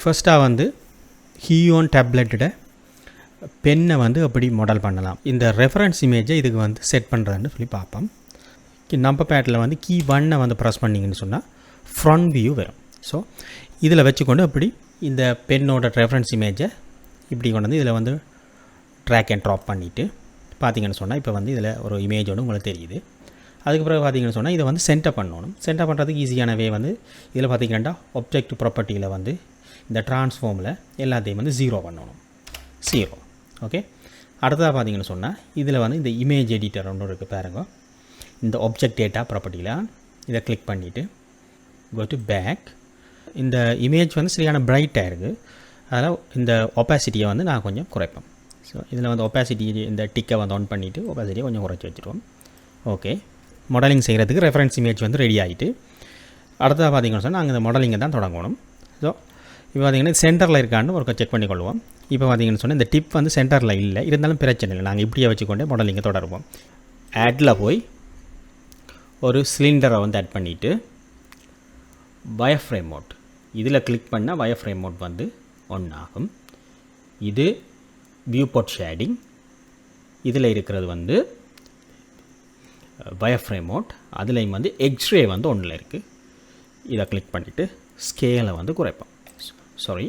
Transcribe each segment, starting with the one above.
ஃபர்ஸ்ட்டாக வந்து ஹியோன் டேப்லெட்டோட பென்னை வந்து அப்படி மாடல் பண்ணலாம். இந்த ரெஃபரன்ஸ் இமேஜை இதுக்கு வந்து செட் பண்ணுறதுன்னு சொல்லி பார்ப்போம். நம்பர் பேட்டில் வந்து கீ 1 வந்து ப்ரெஸ் பண்ணிங்கன்னு சொன்னால் ஃப்ரண்ட் வியூ வரும். ஸோ இதில் வச்சுக்கொண்டு அப்படி இந்த பென்னோட ரெஃபரன்ஸ் இமேஜை இப்படி கொண்டு வந்து இதில் வந்து ட்ராக் அண்ட் ட்ராப் பண்ணிவிட்டு பார்த்தீங்கன்னு சொன்னால் இப்போ வந்து இதில் ஒரு இமேஜோடு உங்களுக்கு தெரியுது. அதுக்கு பிறகு பார்த்தீங்கன்னு சொன்னால் இதை வந்து சென்டர் பண்ணணும். சென்டர் பண்ணுறதுக்கு ஈஸியான வே வந்து இதில் பார்த்தீங்கன்னா ஆப்ஜெக்ட் ப்ராப்பர்ட்டியில் வந்து இந்த ட்ரான்ஸ்ஃபார்மில் எல்லாத்தையும் வந்து 0 பண்ணணும். 0. ஓகே. அடுத்ததாக பார்த்தீங்கன்னு சொன்னால் இதில் வந்து இந்த இமேஜ் எடிட்டர் ஒன்று இருக்குது பாருங்க. இந்த ஆப்ஜெக்ட் டேட்டா ப்ராப்பர்ட்டியில் இதை கிளிக் பண்ணிவிட்டு கோ டு பேக். இந்த இமேஜ் வந்து சரியான பிரைட்டாக இருக்குது. அதில் இந்த ஒப்பாசிட்டியை வந்து நான் கொஞ்சம் குறைப்பேன். ஸோ இதில் வந்து ஒப்பாசிட்டி இந்த டிக்கை வந்து ஆன் பண்ணிவிட்டு ஒப்பாசிட்டியை கொஞ்சம் குறைச்சி வச்சுருவோம். ஓகே. மாடலிங் செய்கிறதுக்கு ரெஃபரன்ஸ் இமேஜ் வந்து ரெடி ஆகிட்டு அடுத்ததாக பார்த்தீங்கன்னு சொன்னால் நாங்கள் இந்த மாடலிங்கை தான் தொடங்கணும். ஸோ இப்போ பார்த்தீங்கன்னா சென்டரில் இருக்கான்னு ஒரு செக் பண்ணிக்கொள்வோம். இப்போ பார்த்தீங்கன்னு சொன்னால் இந்த டிப் வந்து சென்டரில் இல்லை, இருந்தாலும் பிரச்சனை இல்லை. நாங்கள் இப்படியே வச்சுக்கொண்டே மாடலிங்கை தொடருவோம். ஆட்டில் போய் ஒரு சிலிண்டரை வந்து ஆட் பண்ணிவிட்டு வயர்ஃப்ரேம் மோட் இதில் கிளிக் பண்ணால் வயர்ஃப்ரேம் மோட் வந்து ஒன் ஆகும். இது வியூபோர்ட் ஷேடிங். இதில் இருக்கிறது வந்து வயர்ஃப்ரேம் மோட். அதுலேயும் வந்து எக்ஸ்ரே வந்து ஒன்றில் இருக்குது. இதை கிளிக் பண்ணிவிட்டு ஸ்கேலை வந்து குறைப்போம். சாரி,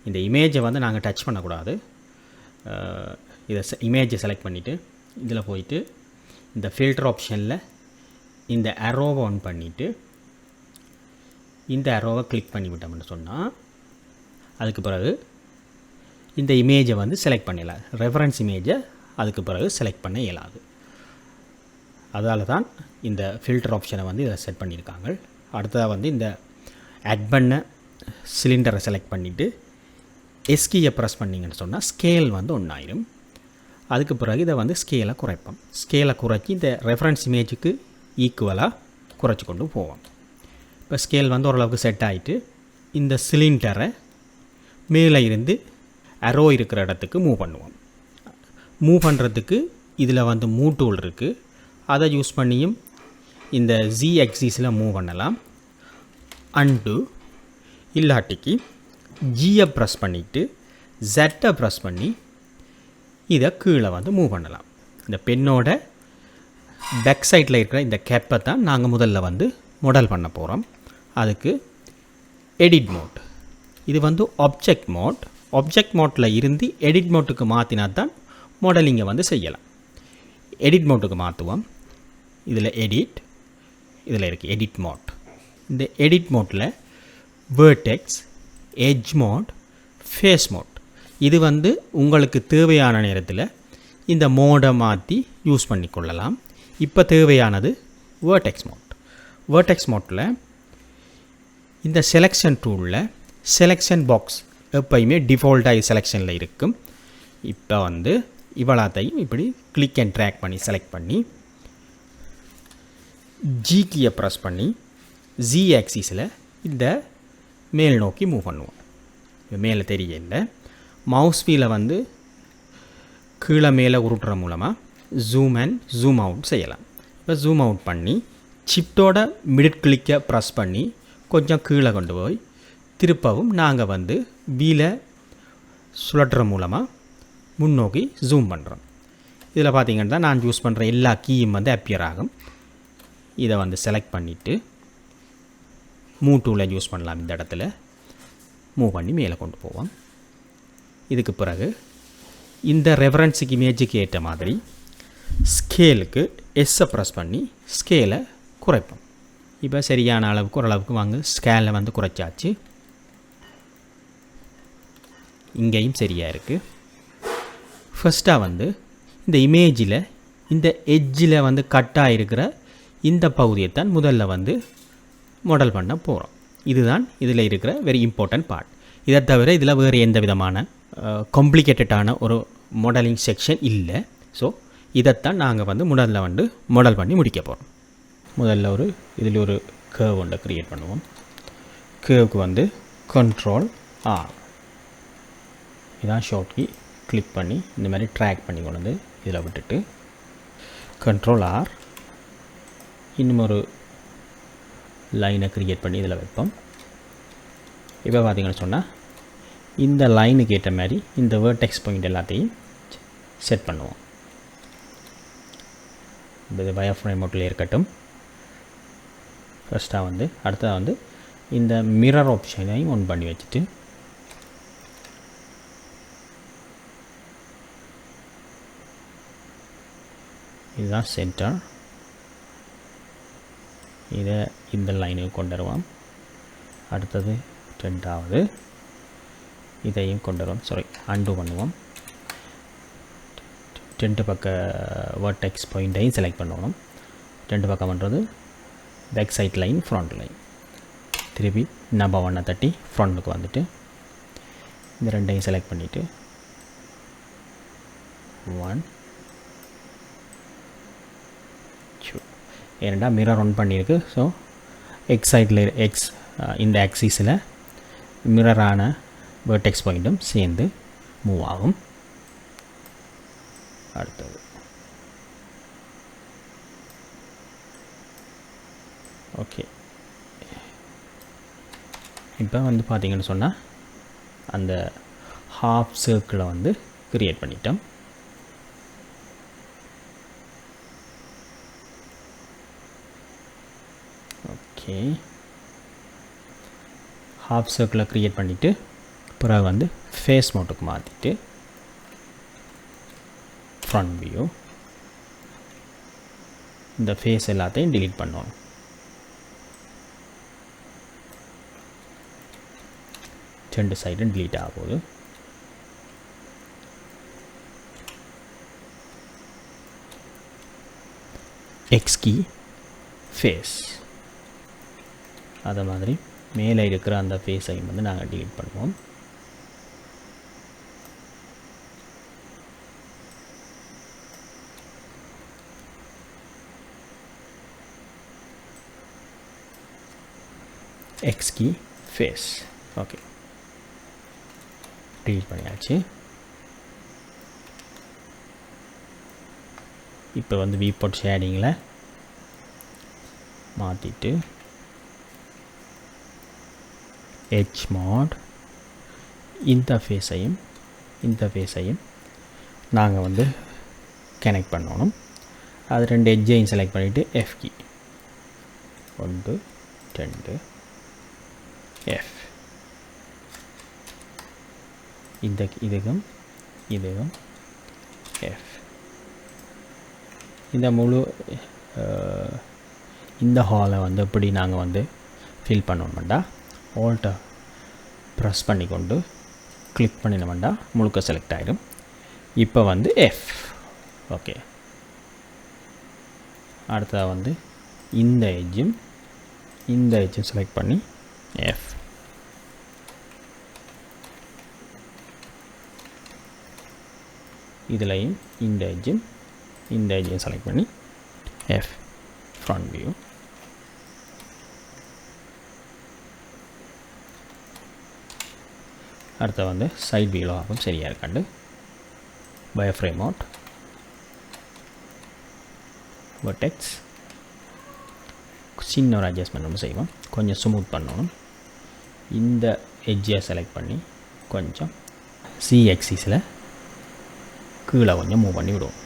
இந்த இமேஜை வந்து நாங்கள் டச் பண்ணக்கூடாது. இதை இமேஜை செலக்ட் பண்ணிவிட்டு இதில் போயிட்டு இந்த ஃபில்டர் ஆப்ஷனில் இந்த அரோவை ஆன் பண்ணிவிட்டு இந்த அரோவை கிளிக் பண்ணிவிட்டோம்னு சொன்னால் அதுக்கு பிறகு இந்த இமேஜை வந்து செலக்ட் பண்ணிடலாம். ரெஃபரன்ஸ் இமேஜை அதுக்கு பிறகு செலக்ட் பண்ண இயலாது. அதால் தான் இந்த ஃபில்டர் ஆப்ஷனை வந்து இதில் செட் பண்ணியிருக்காங்க. அடுத்ததாக வந்து இந்த ஆட் பண்ண சிலிண்டரை செலக்ட் பண்ணிவிட்டு எஸ்கியை ப்ரெஸ் பண்ணிங்கன்னு சொன்னால் ஸ்கேல் வந்து ஒன்றாயிரும். அதுக்கு பிறகு இதை வந்து ஸ்கேலை குறைப்போம். ஸ்கேலை குறைச்சி இந்த ரெஃபரன்ஸ் இமேஜுக்கு ஈக்குவலாக குறைச்சி கொண்டு போவோம். இப்போ ஸ்கேல் வந்து ஓரளவுக்கு செட் ஆகிட்டு இந்த சிலிண்டரை மேலே இருந்து அரோ இருக்கிற இடத்துக்கு மூவ் பண்ணுவோம். மூவ் பண்ணுறதுக்கு இதில் வந்து மூவ் டூல் இருக்குது. அதை யூஸ் பண்ணியும் இந்த Z ஆக்சிஸில் மூவ் பண்ணலாம். அண்டு இல்லாட்டிக்கு ஜியை ப்ரெஸ் பண்ணிவிட்டு ஜெட்டை ப்ரெஸ் பண்ணி இதை கீழே வந்து மூவ் பண்ணலாம். இந்த பென்னோட பேக் சைடில் இருக்கிற இந்த கேப்பை தான் நாங்கள் முதல்ல வந்து மாடல் பண்ண போகிறோம். அதுக்கு எடிட் மோட். இது வந்து ஆப்ஜெக்ட் மோட். ஆப்ஜெக்ட் மோட்டில் இருந்து எடிட் மோட்டுக்கு மாற்றினா தான் மாடலிங்கை வந்து செய்யலாம். எடிட் மோட்டுக்கு மாற்றுவோம். இதில் எடிட், இதில் இருக்குது எடிட் மோட். இந்த எடிட் மோட்டில் vertex, edge mode, face mode இது வந்து உங்களுக்கு தேவையான நேரத்தில் இந்த மோடை மாற்றி யூஸ் பண்ணிக்கொள்ளலாம். இப்போ தேவையானது வேர்டெக்ஸ் மோட். வேர்டெக்ஸ் மோட்டில் இந்த செலெக்ஷன் டூலில் செலெக்ஷன் பாக்ஸ் எப்போயுமே டிஃபால்ட்டாக செலெக்ஷனில் இருக்கும். இப்போ வந்து இவ்வளோத்தையும் இப்படி கிளிக் அண்ட் ட்ராக் பண்ணி செலக்ட் பண்ணி ஜி கீயை ப்ரெஸ் பண்ணி Z ஆக்சிஸில் இந்த மேல் நோக்கி மூவ் பண்ணுவோம். மேலே தெரியல. மவுஸ் வீலை வந்து கீழே மேலே உருட்டுற மூலமாக ஜூம் அண்ட் ஜூம் அவுட் செய்யலாம். இப்போ ஜூம் அவுட் பண்ணி ஷிஃப்ட்டோட மிடில் கிளிக்கை ப்ரெஸ் பண்ணி கொஞ்சம் கீழே கொண்டு போய் திருப்பவும் நாங்கள் வந்து வீலை சுழற்றுற மூலமாக முன்னோக்கி ஜூம் பண்ணுறோம். இதில் பார்த்திங்கன்னா நான் யூஸ் பண்ணுற எல்லா கீயும் வந்து அப்பியர் ஆகும். இதை வந்து செலக்ட் பண்ணிவிட்டு மூவ் டூலை யூஸ் பண்ணலாம். இந்த இடத்துல மூவ் பண்ணி மேலே கொண்டு போவோம். இதுக்கு பிறகு இந்த ரெஃபரன்ஸுக்கு இமேஜுக்கு ஏற்ற மாதிரி ஸ்கேலுக்கு எஸ்ஸை ப்ரெஸ் பண்ணி ஸ்கேலை குறைப்போம். இப்போ சரியான அளவுக்கு ஓரளவுக்கு வாங்க ஸ்கேலை வந்து குறைச்சாச்சு. இங்கேயும் சரியாக இருக்குது. ஃபஸ்ட்டாக வந்து இந்த இமேஜில் இந்த எட்ஜில் வந்து கட்டாக இருக்கிற இந்த பகுதியை தான் முதல்ல வந்து மாடல் பண்ண போகிறோம். இதுதான் இதில் இருக்கிற வெரி இம்பார்ட்டன்ட் பார்ட். இதை தவிர இதில் வேறு எந்த விதமான காம்ப்ளிகேட்டடான ஒரு மாடலிங் செக்ஷன் இல்லை. ஸோ இதைத்தான் நாங்கள் வந்து முதல்ல வந்து மாடல் பண்ணி முடிக்க போகிறோம். முதல்ல இதில் ஒரு கேர்வ் ஒன்றை க்ரியேட் பண்ணுவோம். கேர்வுக்கு வந்து Ctrl+R இதான் ஷார்ட் கீ. கிளிக் பண்ணி இந்த மாதிரி ட்ராக் பண்ணி கொண்டு வந்து இதில் விட்டுட்டு Ctrl+R இன்னும் ஒரு லைனை க்ரியேட் பண்ணி இதில் வைப்போம். இப்போ பார்த்திங்கன்னு சொன்னால் இந்த லைனுக்கு ஏற்ற மாதிரி இந்த வேர்டெக்ஸ் பாயிண்ட் எல்லாத்தையும் செட் பண்ணுவோம். இது வயர்ஃப்ரேம் மோட்டில் இருக்கட்டும். ஃபஸ்ட்டாக வந்து அடுத்ததாக வந்து இந்த மிரர் ஆப்ஷனையும் ஆன் பண்ணி வச்சுட்டு இதுதான் சென்டர். இதை இந்த லைனுக்கு கொண்டு வருவோம். அடுத்தது ரெண்டாவது இதையும் கொண்டு வருவோம். சாரி, அன்டூ பண்ணுவோம். 2 பக்க வேர்டெக்ஸ் பாயிண்ட்டையும் செலக்ட் பண்ணணும். 2 பக்கம் பண்ணுறது back side line, front line. திருப்பி நம்பர் 1 தட்டி ஃப்ரண்ட்டுக்கு வந்துட்டு இந்த ரெண்டையும் செலக்ட் பண்ணிவிட்டு 1 2. ஏன்னா மிரர் ஆன் பண்ணியிருக்கு. ஸோ எக்ஸ் சைடில் இந்த ஆக்சிஸில் மிரரான வேர்டெக்ஸ் பாயிண்ட்டும் சேர்ந்து மூவ் ஆகும். அடுத்தது ஓகே. இப்போ வந்து பார்த்திங்கன்னு சொன்னால் அந்த ஹாஃப் சர்க்கிளை வந்து க்ரியேட் பண்ணிட்டோம். ஓகே, ஹாஃப் சர்க்கிளை க்ரியேட் பண்ணிவிட்டு பிறகு வந்து ஃபேஸ் மோட்டுக்கு மாற்றிட்டு ஃப்ரண்ட் வியூ இந்த ஃபேஸ் எல்லாத்தையும் டிலீட் பண்ணணும். ரெண்டு சைடும் டிலீட் ஆகுது. எக்ஸ் கீ ஃபேஸ், அதை மாதிரி மேலே இருக்கிற அந்த ஃபேஸையும் வந்து நாங்கள் டிலீட் பண்ணுவோம். X key face. Okay, delete பண்ணியாச்சு. இப்போ வந்து வியூபோர்ட் ஷேடிங்கில் மாற்றிட்டு எட்ஜ் மாட் இந்த ஃபேஸையும் நாங்கள் வந்து கனெக்ட் பண்ணணும். அது 2 எட்ஜையும் செலக்ட் பண்ணிவிட்டு எஃப் கீ 1 2 எஃப் இதுக்கும் எஃப். இந்த முழு இந்த ஹாலை வந்து எப்படி நாங்கள் வந்து ஃபில் பண்ணணும்டா ஆல்ட்டை ப்ரெஸ் பண்ணி கொண்டு கிளிக் பண்ணினோம்டா முழுக்க செலக்ட் ஆகிடும். இப்போ வந்து எஃப். ஓகே, அடுத்ததாக வந்து இந்த எட்ஜும் செலக்ட் பண்ணி எஃப். இதுலையும் இந்த எட்ஜும் செலக்ட் பண்ணி எஃப் ஃப்ரண்ட் வியூ. அடுத்த வந்து சைட் வியூவில் ஆகும் சரியாக இருக்காண்டு வயர்ஃப்ரேம் அவுட் வெர்டெக்ஸ் சின்ன ஒரு அட்ஜஸ்ட்மெண்ட் நம்ம செய்வோம். கொஞ்சம் ஸ்மூத் பண்ணணும். இந்த எட்ஜை செலக்ட் பண்ணி கொஞ்சம் சி எக்ஸிஸில் கீழே கொஞ்சம் மூவ் பண்ணி விடுவோம்.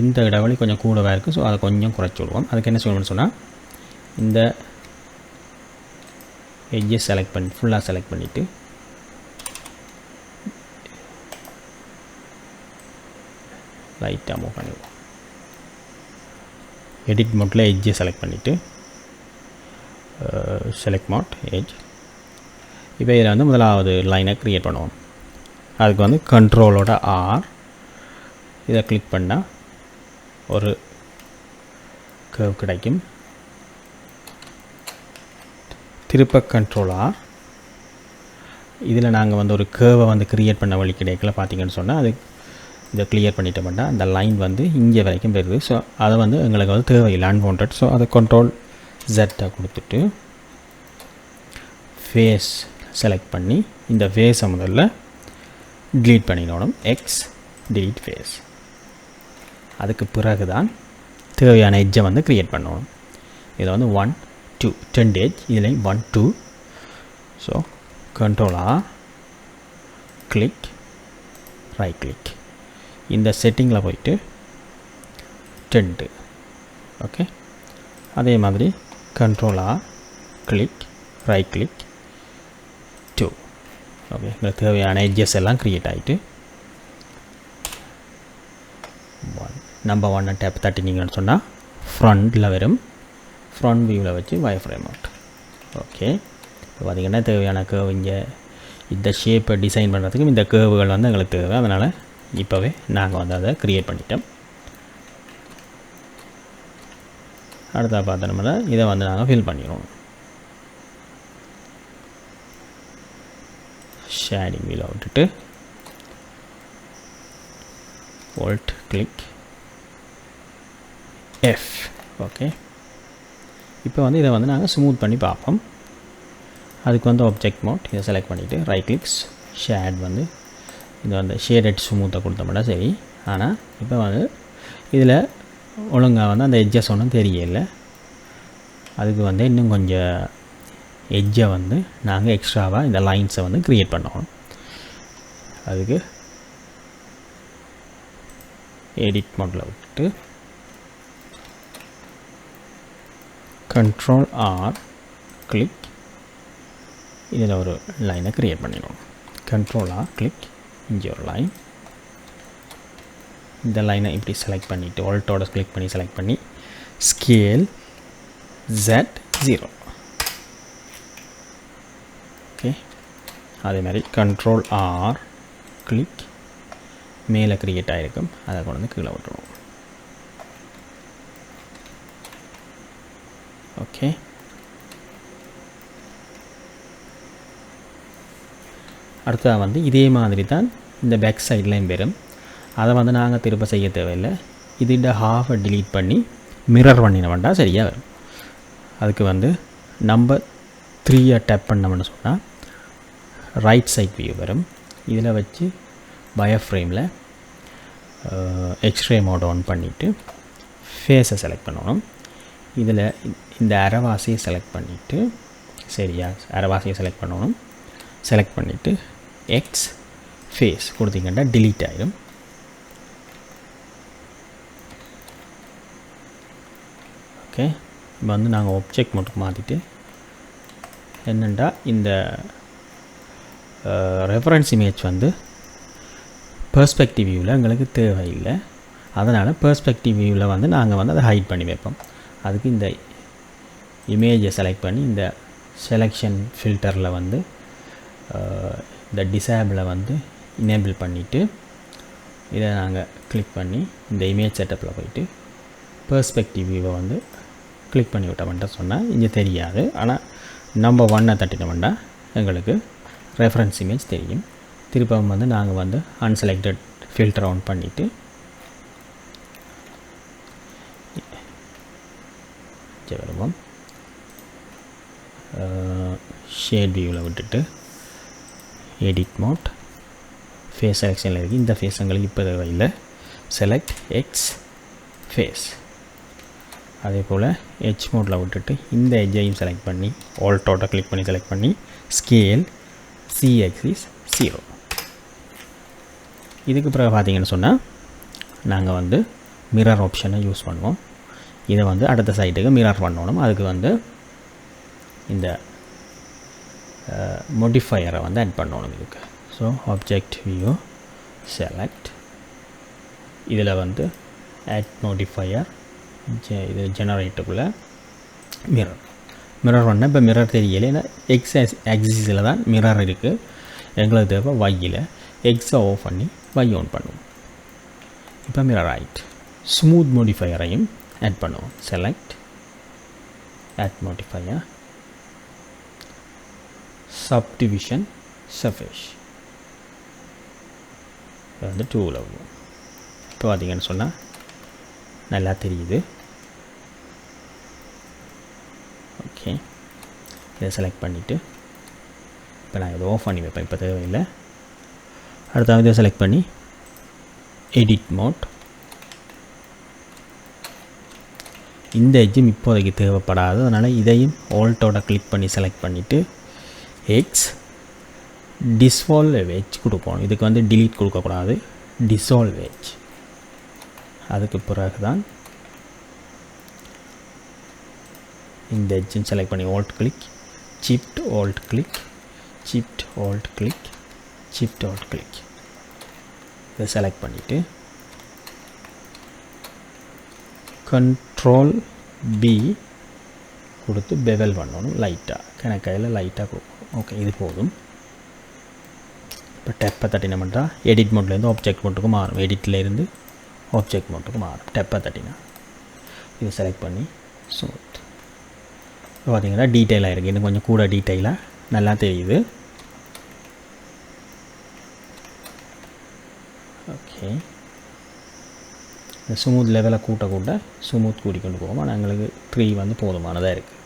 இந்த இடைவெளி கொஞ்சம் கூடவே இருக்குது. ஸோ அதை கொஞ்சம் குறைச்சி விடுவோம். அதுக்கு என்ன செய்யணும்னு சொன்னால் இந்த எட்ஜை ஃபுல்லாக செலக்ட் பண்ணிவிட்டு லைட்டாக மூவ் பண்ணிடுவோம். எடிட் மோட்டில் எட்ஜை செலக்ட் பண்ணிவிட்டு செலக்ட் மோட் எட்ஜ். இப்போ இதில் வந்து முதலாவது லைனை க்ரியேட் பண்ணுவோம். அதுக்கு வந்து கண்ட்ரோலோட ஆர் இதை கிளிக் பண்ணால் ஒரு கர்வ் கிடைக்கும். திருப்ப கண்ட்ரோல் ஆர். இதில் நாங்கள் வந்து ஒரு கர்வை வந்து க்ரியேட் பண்ண வழி கிடைக்கல பார்த்தீங்கன்னு சொன்னால் அது இதை கிளியர் பண்ணிட்டோம்னா அந்த லைன் வந்து இங்கே வரைக்கும் வருது. ஸோ அதை வந்து எங்களுக்கு வந்து தேவையில்லை, அன்வான்ட். ஸோ அதை கண்ட்ரோல் ஜெட்டை கொடுத்துட்டு ஃபேஸ் செலக்ட் பண்ணி இந்த ஃபேஸை முதல்ல டிலீட் பண்ணிடணும். X delete face. அதுக்கு பிறகு தான் தேவையான எட்ஜை வந்து க்ரியேட் பண்ணணும். இதில் வந்து 1 2 10 எட்ஜ், இதில் 1 2. ஸோ கண்ட்ரோலாக கிளிக் ரைட் கிளிக், இந்த செட்டிங்கில் போயிட்டு 10. ஓகே, அதே மாதிரி கண்ட்ரோலாக கிளிக் ரைட் கிளிக் 2. ஓகே, உங்களுக்கு தேவையான எட்ஜஸ் எல்லாம் க்ரியேட் ஆகிட்டு நம்பர் 1 டேப் தட்டினீங்கன்னு சொன்னால் ஃப்ரண்டில் வரும். ஃப்ரண்ட் வியூவில் வச்சு வயர் ஃப்ரேம் அவுட். ஓகே, இப்போ பார்த்திங்கன்னா தேவையான கேர்வ் இங்கே இந்த ஷேப்பை டிசைன் பண்ணுறதுக்கும் இந்த கேர்வுகள் வந்து எங்களுக்கு தேவை. அதனால் இப்போவே நாங்கள் வந்து அதை க்ரியேட் பண்ணிட்டோம். அடுத்த பார்த்தோம்னா இதை வந்து நாங்கள் ஃபில் பண்ணிடுவோம். ஷேடிங் வீலை விட்டுட்டு Alt கிளிக் F. ஓகே, இப்போ வந்து இதை வந்து நாங்கள் ஸ்மூத் பண்ணி பார்ப்போம். அதுக்கு வந்து ஆப்ஜெக்ட் மோட் இதை செலக்ட் பண்ணிவிட்டு ரைட் கிளிக்ஸ் ஷேட் வந்து இது வந்து ஷேடட் ஸ்மூத்தை கொடுத்தோம்னா சரி. ஆனால் இப்போ வந்து இதில் ஒழுங்காக வந்து அந்த எட்ஜஸ் ஒன்றும் தெரியல. அதுக்கு வந்து இன்னும் கொஞ்சம் எட்ஜை வந்து நாங்கள் எக்ஸ்ட்ராவாக இந்த லைன்ஸை வந்து க்ரியேட் பண்ணணும். அதுக்கு எடிட் மோடில் விட்டுட்டு Ctrl R கிளிக், இதில் ஒரு லைனை க்ரியேட் பண்ணிடுவோம். Ctrl R கிளிக், இங்கே ஒரு லைன், இந்த லைனை இப்படி செலக்ட் பண்ணிவிட்டு ஆல்ட்டோட கிளிக் பண்ணி செலக்ட் பண்ணி ஸ்கேல் Z0. ஓகே, அதே மாதிரி Ctrl R கிளிக், மேலே க்ரியேட் ஆகிருக்கும் அதை கொண்டு வந்து கீழே விட்டுருவோம். ஓகே, அடுத்ததாக வந்து இதே மாதிரி தான் இந்த பேக் சைட்லையும் வரும். அதை வந்து நாங்கள் திரும்ப செய்ய தேவையில்லை. இதுண்ட ஹாஃபை டிலீட் பண்ணி மிரர் பண்ணின வேண்டாம், சரியாக வரும். அதுக்கு வந்து நம்பர் 3 டேப் பண்ணோம்னு சொன்னால் ரைட் சைட் வியூ வரும். இதில் வச்சு வயர் ஃப்ரேமில் எக்ஸ்ரே மோட் ஆன் பண்ணிவிட்டு ஃபேஸை செலக்ட் பண்ணணும். இதில் இந்த அரைவாசியை செலக்ட் பண்ணிவிட்டு சரியா அரைவாசியை செலக்ட் பண்ணணும். செலக்ட் பண்ணிவிட்டு எக்ஸ் ஃபேஸ் கொடுத்தீங்கன்னா டிலீட் ஆகிடும். ஓகே, இப்போ வந்து நாங்கள் ஆப்ஜெக்ட் மட்டும் மாற்றிட்டு என்னென்னா இந்த ரெஃபரன்ஸ் இமேஜ் வந்து பெர்ஸ்பெக்டிவ் வியூவில் எங்களுக்கு தேவையில்லை. அதனால் பெர்ஸ்பெக்டிவ் வியூவில் வந்து நாங்கள் வந்து அதை ஹைட் பண்ணி வைப்போம். அதுக்கு இந்த இமேஜை செலக்ட் பண்ணி இந்த செலெக்ஷன் ஃபில்டரில் வந்து இந்த டிசேபிளை வந்து எனேபிள் பண்ணிவிட்டு இதை நாங்கள் கிளிக் பண்ணி இந்த இமேஜ் செட்டப்பில் போயிட்டு பெர்ஸ்பெக்டிவ் வியூவை வந்து கிளிக் பண்ணி விட்டோம்ன்ட்டு சொன்னால் இங்கே தெரியாது. ஆனால் நம்பர் 1 தட்டினோம்னா எங்களுக்கு ரெஃபரன்ஸ் இமேஜ் தெரியும். திருப்பம் வந்து நாங்கள் வந்து அன்செலக்டட் ஃபில்டர் ஆன் பண்ணிவிட்டு வருவோம். ஷேட் வியூவில் விட்டுட்டு எடிட் மோட் ஃபேஸ் செலெக்ஷனில் இருக்குது. இந்த ஃபேஸ் எங்களுக்கு இப்போ தேவையில்லை. Select X face. அதே போல் எட்ஜ் மோட்டில் விட்டுட்டு இந்த எட்ஜையும் செலக்ட் பண்ணி ஆல்ட்டோட கிளிக் பண்ணி செலக்ட் பண்ணி ஸ்கேல் CX 0. இதுக்கு பிறகு பார்த்தீங்கன்னு சொன்னால் நாங்கள் வந்து மிரர் ஆப்ஷனை யூஸ் பண்ணுவோம். இதை வந்து அடுத்த சைட்டுக்கு மிரர் பண்ணணும். அதுக்கு வந்து இந்த மோடிஃபையரை வந்து ஆட் பண்ணணும் இதுக்கு. ஸோ ஆப்ஜெக்ட் வியூ செலக்ட், இதில் வந்து ஆட் மோடிஃபையர் இது ஜெனரேட்டுக்குள்ளே மிரர் பண்ண இப்போ மிரர் தெரியலை. ஏன்னா எக்ஸ் ஆக்சிஸில் தான் மிரர் இருக்குது. எங்களுக்கு தேவை ஒய்யில். எக்ஸை ஆஃப் பண்ணி ஒய் ஆன் பண்ணுவோம். இப்போ மிரர் ஆகிட்டு ஸ்மூத் மோடிஃபையரையும் ஆட் பண்ணுவோம். செலக்ட் ஆட் மோடிஃபையர் சப்டிவிஷன் சர்ஃபேஸ் வந்து 2ல் வரும். இப்போ பார்த்தீங்கன்னு சொன்னால் நல்லா தெரியுது. ஓகே, இதை செலக்ட் பண்ணிவிட்டு இப்போ நான் இதை ஆஃப் பண்ணி வைப்பேன். இப்போ தேவையில்லை. அடுத்த இதை செலக்ட் பண்ணி எடிட் மோட். இந்த எட்ஜும் இப்போதைக்கு தேவைப்படாது, அதனால் இதையும் ஆல்ட்டோட கிளிக் பண்ணி செலக்ட் பண்ணிவிட்டு எக்ஸ் டிசால்வ் எட்ஜ் கொடுப்போம். இதுக்கு வந்து டிலீட் கொடுக்கக்கூடாது, டிசால்வ் எட்ஜ். அதுக்கு பிறகு தான் இந்த எட்ஜும் செலக்ட் பண்ணி alt click, shift alt click, shift alt click, shift alt click. இதை செலக்ட் பண்ணிவிட்டு கண்ட்ரோல் பி கொடுத்து பெவல் பண்ணணும் லைட்டாக, கணக்கையில் லைட்டாக கொடுக்கணும். ஓகே, இது போதும். இப்போ டெப்பை தட்டினோம்னா எடிட் மோட்லேருந்து ஆப்ஜெக்ட் மோட்டுக்கு மாறும், எடிட்லேருந்து ஆப்ஜெக்ட் மோட்டுக்கு மாறும் டெப்பை தட்டினா. இதை செலக்ட் பண்ணி ஸ்மூத். இப்போ பார்த்தீங்கன்னா டீட்டெயிலாக இருக்குது, இன்னும் கொஞ்சம் கூட டீட்டெயிலாக நல்லா தெரியுது. ஓகே, இந்த ஸ்மூத் லெவலை கூட்ட ஸ்மூத் கூட்டிக்கொண்டு போவோம். ஆனால் எங்களுக்கு 3 வந்து போதுமானதாக இருக்குது.